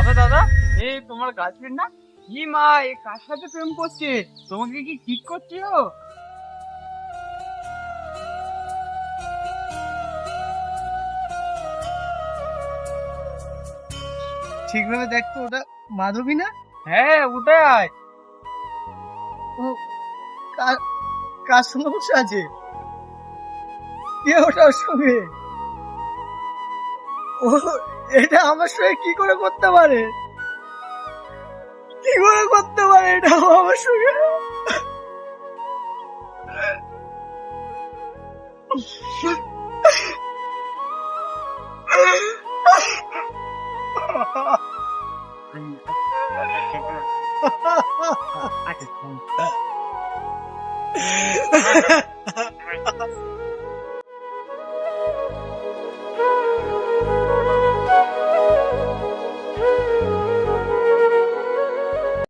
দাদা দাদা, এই তোমার গার্লফ্রেন্ড না? কি মা, এ কার সাথে প্রেম করছে? তোমাকে কি ঠিক করছে ও? ঠিকভাবে দেখতো, ওটা মাধবী না? হ্যাঁ ওটাই। ও কার কার সঙ্গে বসে আছে? কে ওটা ওর সঙ্গে? ও এটা আমার সঙ্গে কি করে করতে পারে? কি করে করতে পারে এটা ও আমার সঙ্গে?